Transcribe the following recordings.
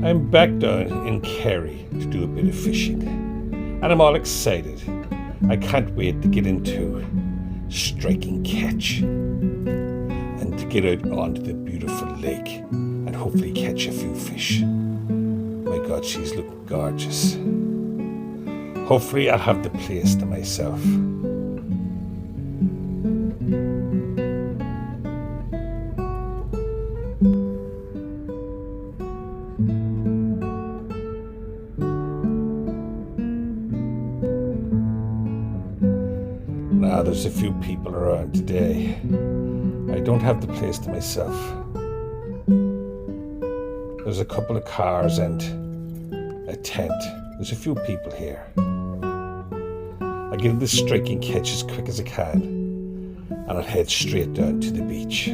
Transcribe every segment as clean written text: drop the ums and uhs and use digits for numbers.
I'm back down in Kerry to do a bit of fishing, and I'm all excited. I can't wait to get into striking catch and to get out onto the beautiful lake and hopefully catch a few fish. My God, she's looking gorgeous. Hopefully I'll have the place to myself. Now there's a few people around today. I don't have the place to myself. There's a couple of cars and a tent. There's a few people here. I'll get this striking catch as quick as I can, and I'll head straight down to the beach.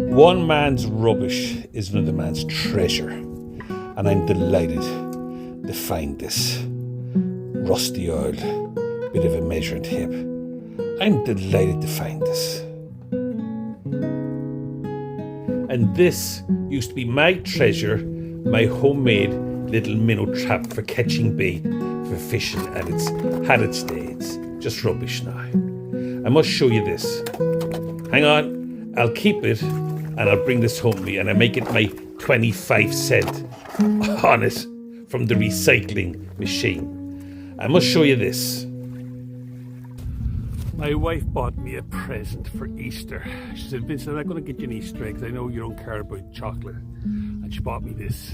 One man's rubbish is another man's treasure, and I'm delighted to find this rusty old bit of a measuring tape. I'm delighted to find this. And this used to be my treasure, my homemade little minnow trap for catching bait for fishing, and it's had its day. It's just rubbish now. I must show you this. Hang on, I'll keep it. And I'll bring this home with me, and I make it my 25-cent on it from the recycling machine. I must show you this. My wife bought me a present for Easter. She said, Vincent, I'm not going to get you an Easter egg because I know you don't care about chocolate. And she bought me this.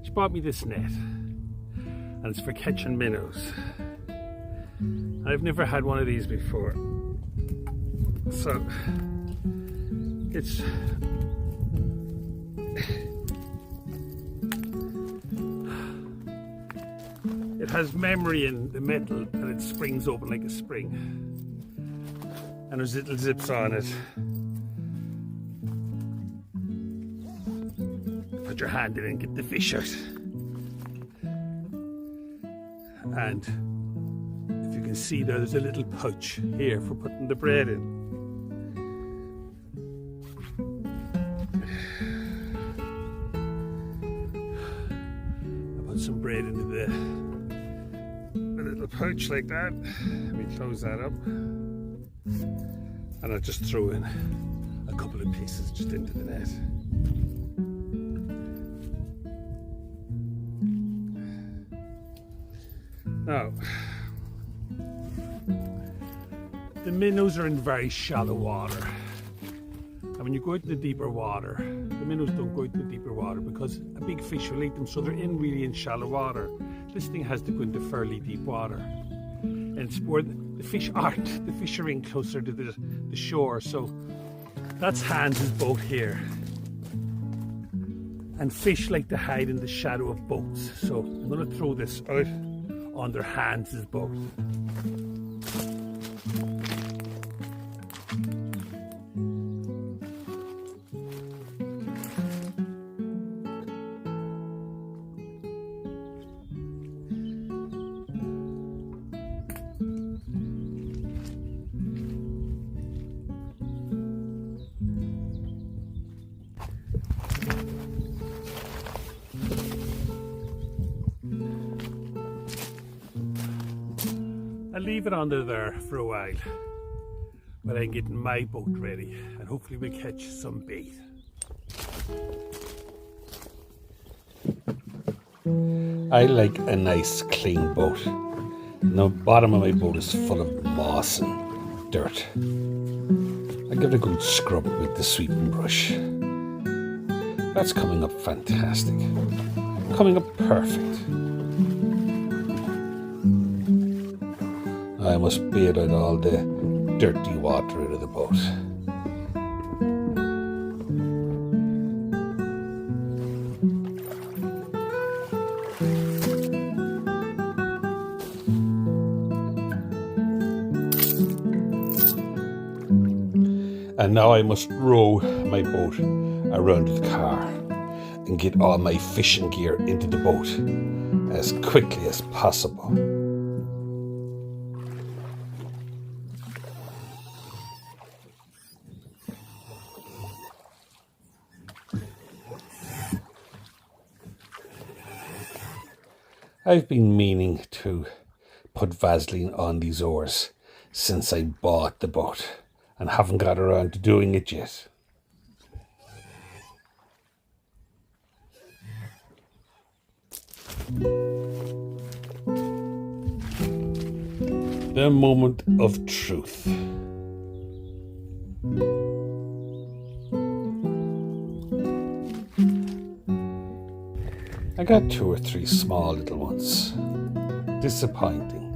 She bought me this net. And it's for catching minnows. I've never had one of these before. So it has memory in the metal, and it springs open like a spring, and there's little zips on it. Put your hand in and get the fish out, and if you can see there's a little pouch here for putting the bread in. Some bread into the little pouch like that. Let me close that up, and I'll just throw in a couple of pieces just into the net. Now, the minnows are in very shallow water. And when you go out in the deeper water, the minnows don't go out in the deeper water because a big fish will eat them, so they're really in shallow water. This thing has to go into fairly deep water. And it's where the fish aren't. The fish are in closer to the shore, so that's Hans's boat here. And fish like to hide in the shadow of boats, so I'm going to throw this out under Hans's boat. I'll leave it under there for a while while I'm getting my boat ready, and hopefully we'll catch some bait. I like a nice clean boat. The bottom of my boat is full of moss and dirt. I give it a good scrub with the sweeping brush. That's coming up fantastic. Coming up perfect. I must bait out all the dirty water out of the boat. And now I must row my boat around to the car. and get all my fishing gear into the boat as quickly as possible. I've been meaning to put Vaseline on these oars since I bought the boat and haven't got around to doing it yet. The moment of truth. I got 2 or 3 small little ones. Disappointing.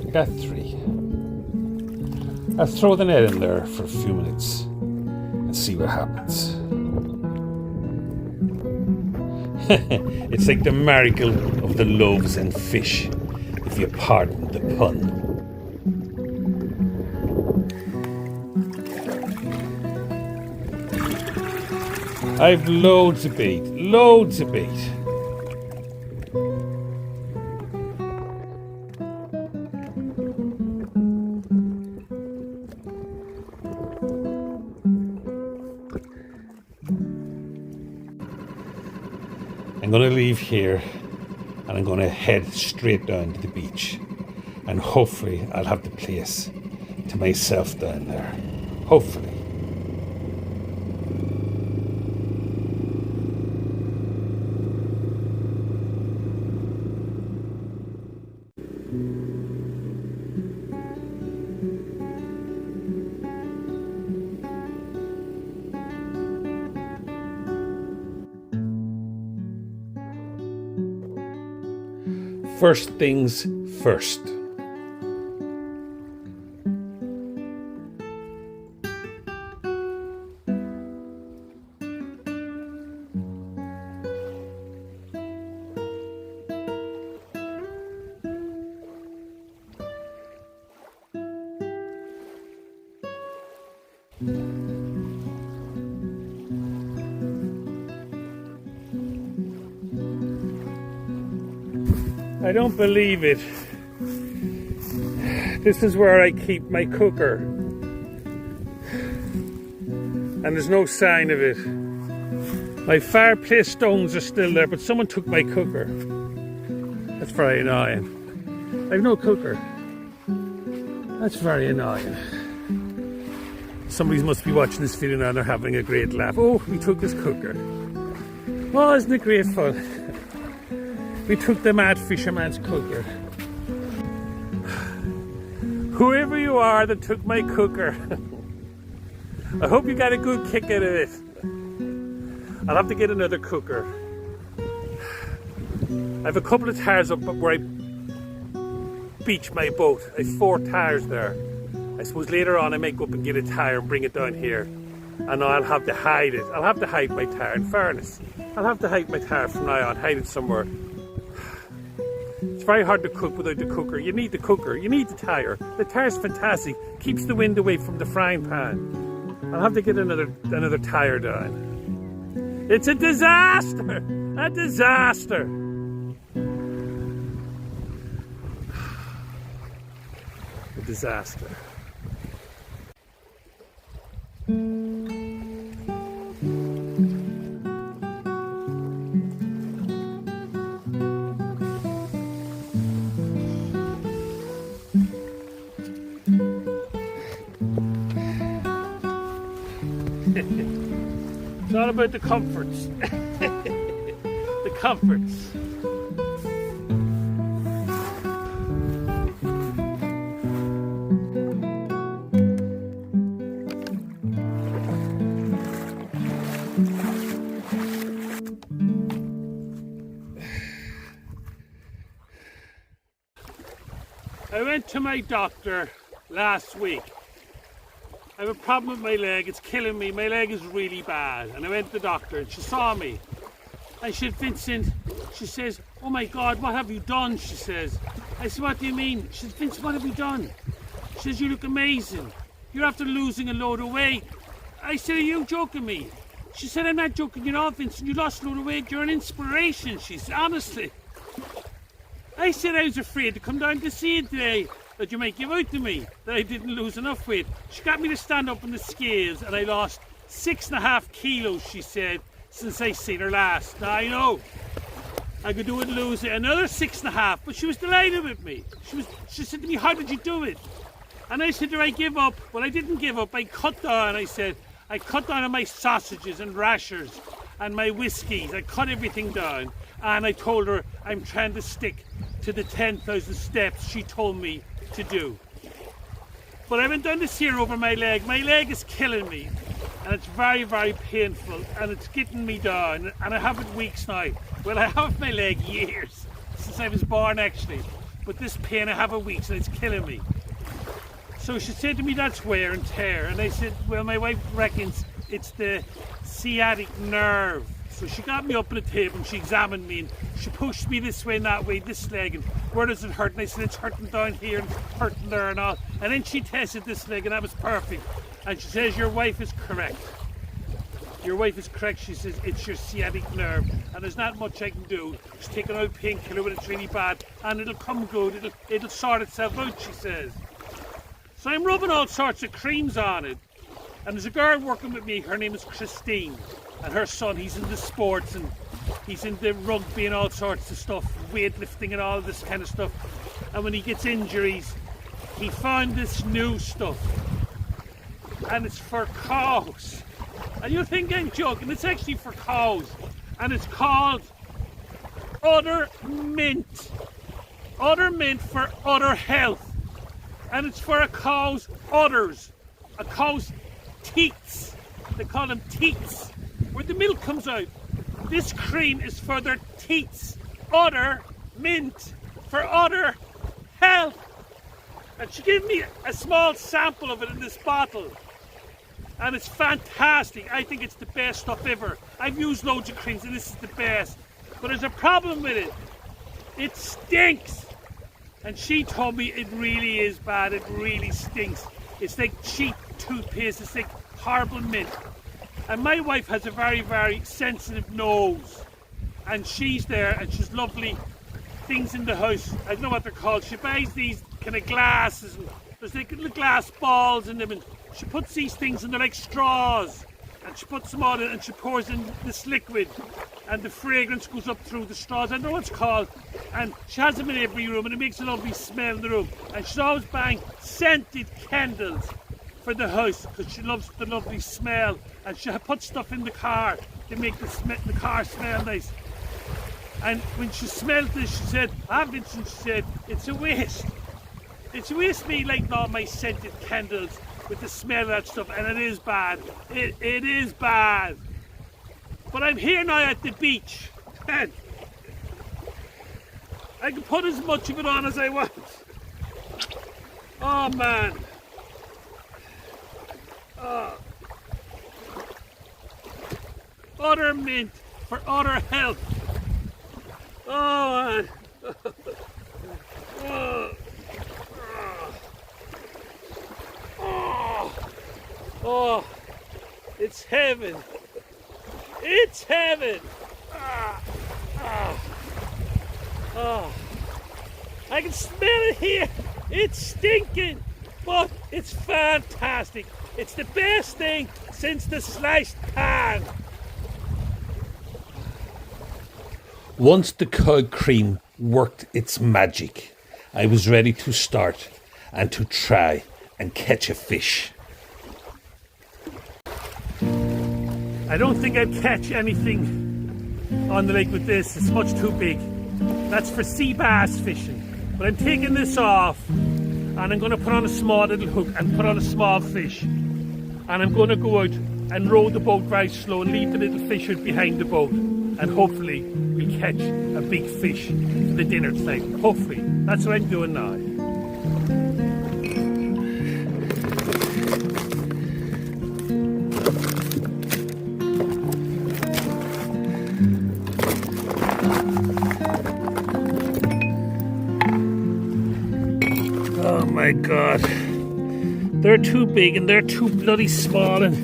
I got 3. I'll throw the net in there for a few minutes and see what happens. It's like the miracle of the loaves and fish, if you pardon the pun. I've loads of bait, loads of bait. I'm going to leave here and I'm going to head straight down to the beach, and hopefully I'll have the place to myself down there. Hopefully. First things first. I don't believe it. This is where I keep my cooker. And there's no sign of it. My fireplace stones are still there, but someone took my cooker. That's very annoying. I've no cooker. That's very annoying. Somebody must be watching this video now and they're having a great laugh. Oh, we took his cooker. Oh, isn't it great fun? We took the mad fisherman's cooker. Whoever you are that took my cooker, I hope you got a good kick out of it. I'll have to get another cooker. I have a couple of tires up where I beach my boat. I have 4 tires there. I suppose later on I may go up and get a tire and bring it down here. And I'll have to hide it. I'll have to hide my tire, in fairness. I'll have to hide my tire from now on, hide it somewhere. It's very hard to cook without the cooker. You need the cooker, you need the tire. The tire's fantastic, keeps the wind away from the frying pan. I'll have to get another tire down. It's a disaster! A disaster! A disaster. It's all about the comforts. The comforts. I went to my doctor last week. I have a problem with my leg, it's killing me, my leg is really bad. And I went to the doctor and she saw me. And she said, Vincent, she says, oh my God, what have you done? She says. I said, what do you mean? She said, Vincent, what have you done? She says, you look amazing. You're after losing a load of weight. I said, are you joking me? She said, I'm not joking you not, Vincent. You lost a load of weight. You're an inspiration, she said, honestly. I said I was afraid to come down to see you today, that you might give out to me, that I didn't lose enough weight. She got me to stand up on the scales and I lost 6.5 kilos, she said, since I seen her last. Now I know I could do it and lose another 6.5, but she was delighted with me. She said to me, how did you do it? And I said, did I give up? Well, I didn't give up. I cut down, I said. I cut down on my sausages and rashers and my whiskies. I cut everything down. And I told her I'm trying to stick to the 10,000 steps she told me to do. But I went down to see her over my leg. My leg is killing me. And it's very, very painful. And it's getting me down. And I have it weeks now. Well, I have my leg years. Since I was born, actually. But this pain, I have it weeks and it's killing me. So she said to me, that's wear and tear. And I said, well, my wife reckons it's the sciatic nerve. So she got me up on the table and she examined me and she pushed me this way and that way, this leg, and where does it hurt? And I said, it's hurting down here and hurting there and all. And then she tested this leg and that was perfect. And she says, your wife is correct. Your wife is correct. She says, it's your sciatic nerve. And there's not much I can do. Just take an old painkiller when it's really bad and it'll come good. It'll sort itself out, she says. So I'm rubbing all sorts of creams on it. And there's a girl working with me, her name is Christine. And her son, he's in the sports and he's in the rugby and all sorts of stuff, weightlifting and all this kind of stuff. And when he gets injuries, he found this new stuff. And it's for cows. And you'll think I'm joking, it's actually for cows. And it's called Udder Mint. Udder Mint for udder health. And it's for a cow's udders, a cow's teats. They call them teats, where the milk comes out. This cream is for their teats. Udder Mint for udder health. And she gave me a small sample of it in this bottle. And it's fantastic. I think it's the best stuff ever. I've used loads of creams and this is the best. But there's a problem with it. It stinks. And she told me it really is bad, it really stinks. It's like cheap toothpaste, it's like horrible mint. And my wife has a very, very sensitive nose. And she's there and she's lovely things in the house. I don't know what they're called. She buys these kind of glasses and there's like little glass balls in them and she puts these things and they're like straws. And she puts them on it and she pours in this liquid and the fragrance goes up through the straws. I don't know what it's called. And she has them in every room and it makes a lovely smell in the room. And she's always buying scented candles for the house because she loves the lovely smell. And she puts stuff in the car to make the car smell nice. And when she smelled this, she said, Vincent, she said, it's a waste. It's a waste me lighting all my scented candles with the smell of that stuff, and it is bad. It is bad. But I'm here now at the beach, and I can put as much of it on as I want. Oh man. Oh. Udder Mint for udder health. Oh man. Oh. Oh, it's heaven. It's heaven. I can smell it here. It's stinking, but it's fantastic. It's the best thing since the sliced pan. Once the cow cream worked its magic, I was ready to start and to try and catch a fish. I don't think I'd catch anything on the lake with this. It's much too big. That's for sea bass fishing. But I'm taking this off and I'm going to put on a small little hook and put on a small fish. And I'm going to go out and row the boat very slow and leave the little fish out behind the boat. And hopefully we'll catch a big fish for the dinner tonight. Hopefully. That's what I'm doing now. Oh my God, They're too big and they're too bloody small, and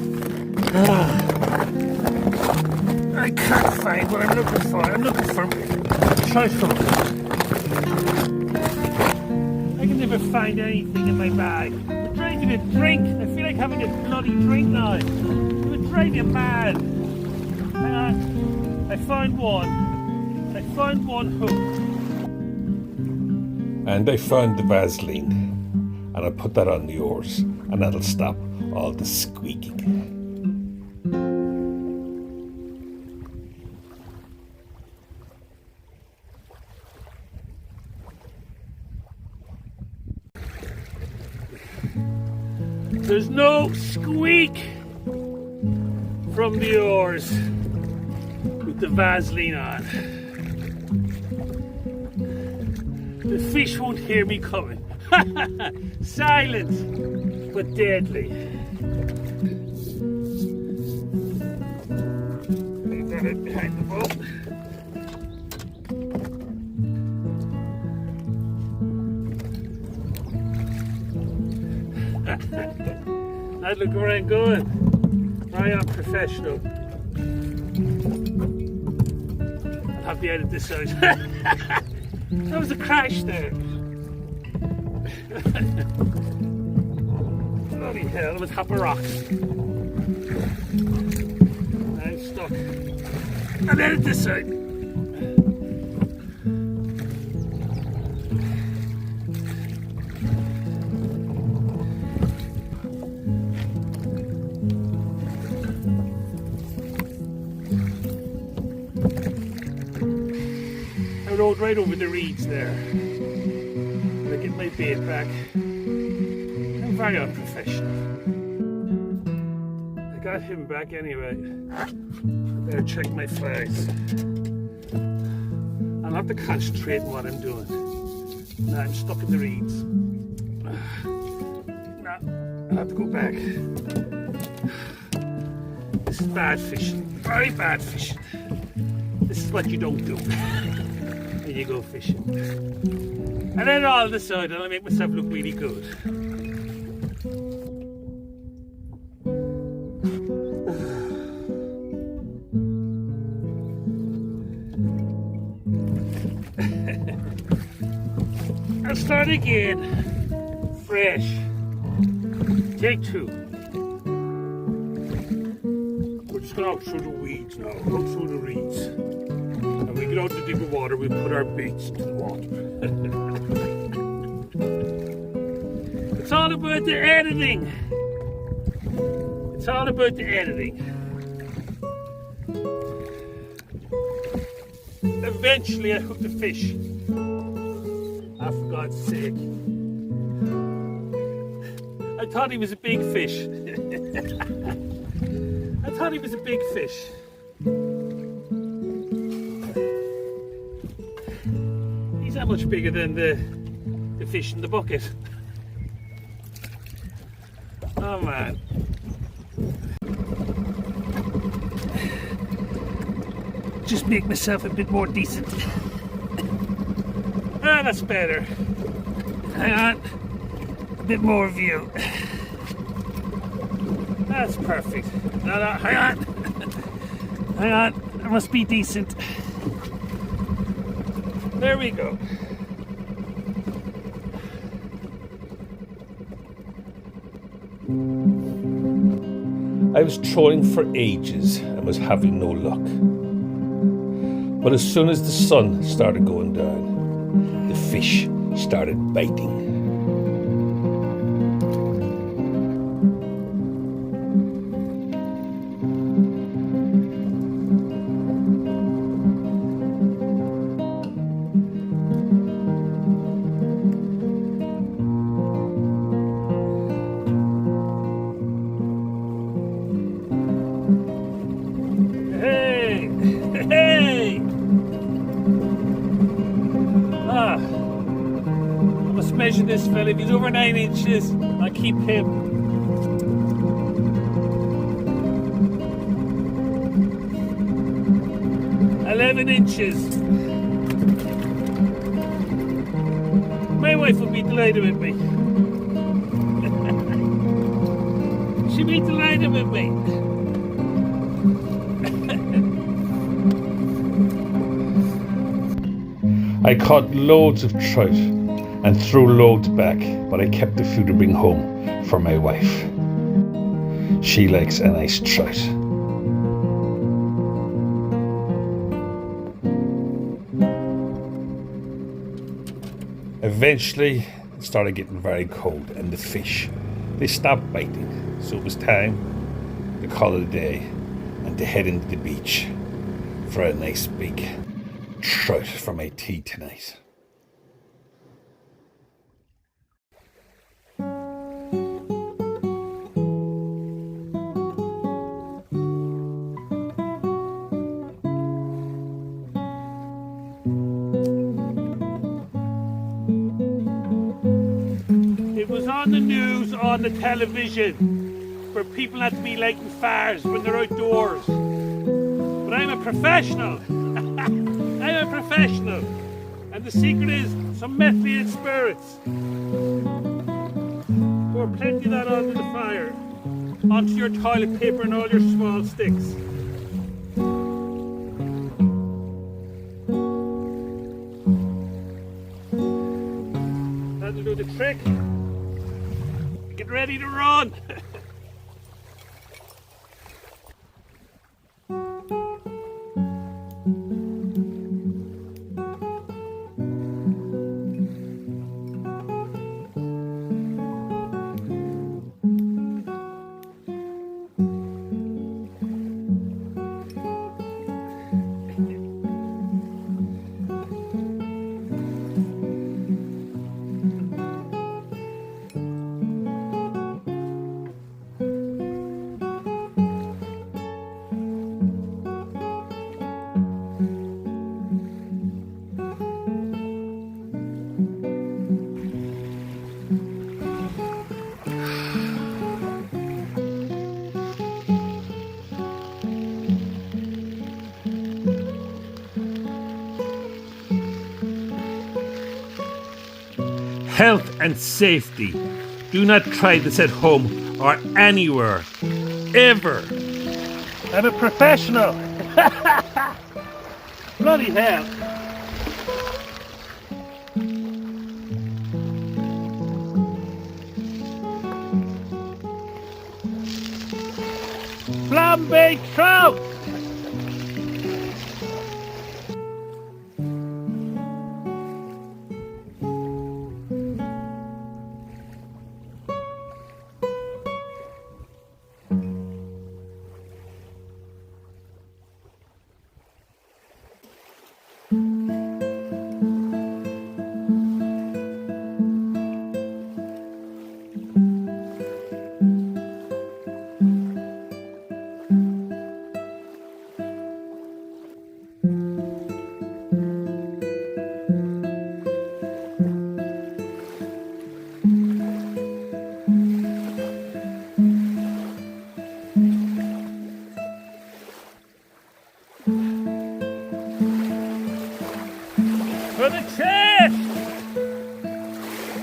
I can't find what I'm looking for. I'm looking for trout hook. I can never find anything in my bag. I'm trying to drink. I feel like having a bloody drink now. It would drive you mad. Hang on. I found one. I found one hook. And I found the Vaseline, and I put that on the oars, and that'll stop all the squeaking. There's no squeak from the oars with the Vaseline on. The fish won't hear me coming. Silent but deadly. Got it behind the boat. Now look where I'm going. I am professional. I'll have to edit this out. There was a crash there. Bloody hell, I'm on top of rocks. I'm stuck. I'll edit this out. I rode right over the reeds there. I get my bait back. I'm very unprofessional. I got him back anyway. I better check my flags. I'll have to concentrate on what I'm doing. Now I'm stuck in the reeds. Now I'll have to go back. This is bad fishing. Very bad fishing. This is what you don't do when you go fishing. And then all of a sudden I make myself look really good. I'll start again. Fresh. Take two. We're just going out through the weeds now. Out through the reeds. And we get out to deeper water, we put our baits into the water. It's all about the editing. It's all about the editing. Eventually I hooked a fish. Ah, for God's sake. I thought he was a big fish. I thought he was a big fish. He's not much bigger than the fish in the bucket. Oh man. Just make myself a bit more decent. Ah, that's better. Hang on. A bit more view. That's perfect. No, hang on. Hang on. I must be decent. There we go. I was trolling for ages and was having no luck. But as soon as the sun started going down, the fish started biting. Hey! Ah, I must measure this fella. If he's over 9 inches, I'll keep him. 11 inches. My wife will be delighted with me. She'll be delighted with me. I caught loads of trout and threw loads back, but I kept a few to bring home for my wife. She likes a nice trout. Eventually, it started getting very cold and the fish, they stopped biting. So it was time to call it a day and to head into the beach for a nice big trout for my tea tonight. It was on the news, on the television, for people not to be lighting fires when they're outdoors. But I'm a professional. I'm a professional. And the secret is some methylated spirits. Pour plenty of that onto the fire, onto your toilet paper and all your small sticks. That'll do the trick. Get ready to run. Health and safety. Do not try this at home or anywhere. Ever. I'm a professional. Bloody hell. Flambe trout. For the chest!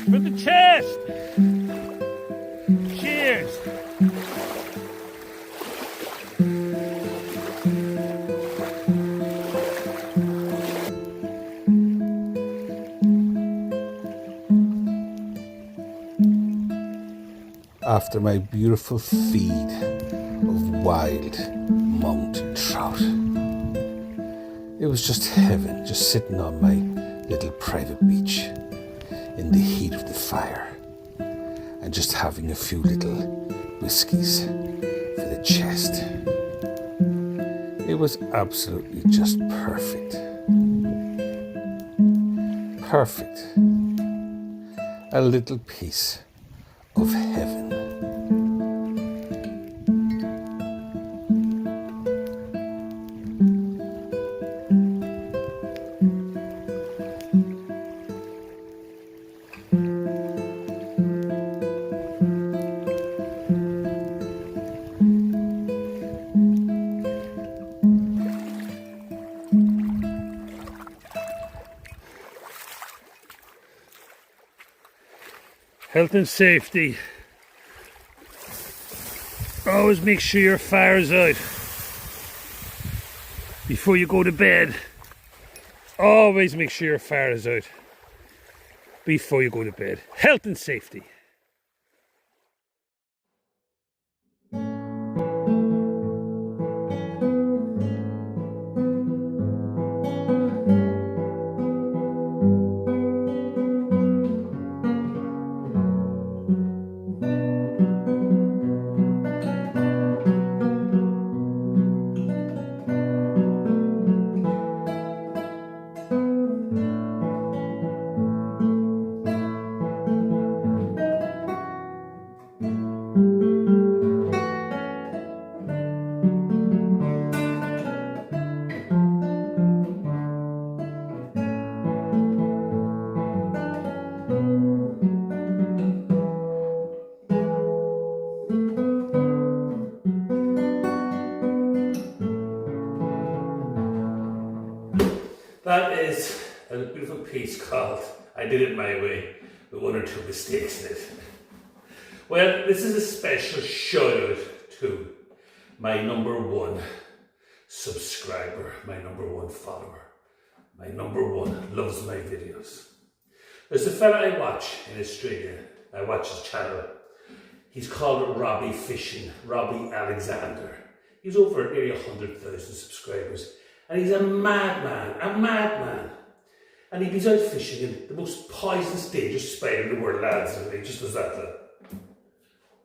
For the chest! Cheers! After my beautiful feed of wild mountain trout, it was just heaven, just sitting on my little private beach in the heat of the fire and just having a few little whiskies for the chest. It was absolutely just perfect. Perfect. A little piece of heaven. Health and safety. Always make sure your fire's out before you go to bed. Always make sure your fire is out before you go to bed. Health and safety. That is a beautiful piece called I Did It My Way, with one or two mistakes in it. Well, this is a special shout out to my number one subscriber, my number one follower, my number one loves my videos. There's a fella I watch in Australia. I watch his channel. He's called Robbie Fishing, Robbie Alexander. He's over nearly 100,000 subscribers. And he's a madman. And he goes out fishing in the most poisonous, dangerous spider in the world, lads. And he just does that.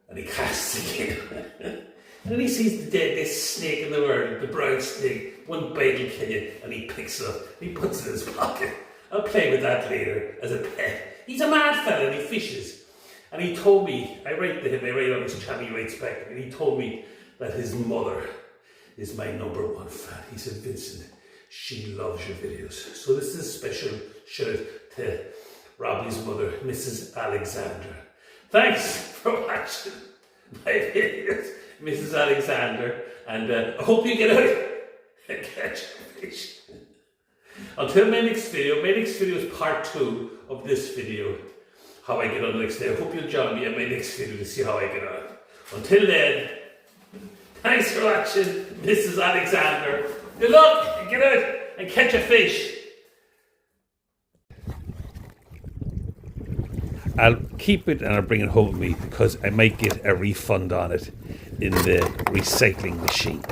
And he casts again. And then he sees the deadliest snake in the world, the brown snake. One bite will kill you. And he picks it up. And he puts it in his pocket. I'll play with that later as a pet. He's a mad fella and he fishes. And he told me, I write to him, I write on his channel, he writes back. And he told me that his mother is my number one fan. He said, Vincent, she loves your videos. So this is a special shout out to Robbie's mother, Mrs. Alexander. Thanks for watching my videos, Mrs. Alexander. And I hope you get out and catch a fish. Until my next video is part 2 of this video, how I get on the next day. I hope you'll join me in my next video to see how I get on. Until then, thanks for watching, Mrs. Alexander. Good luck and get out and catch a fish. I'll keep it and I'll bring it home with me because I might get a refund on it in the recycling machine.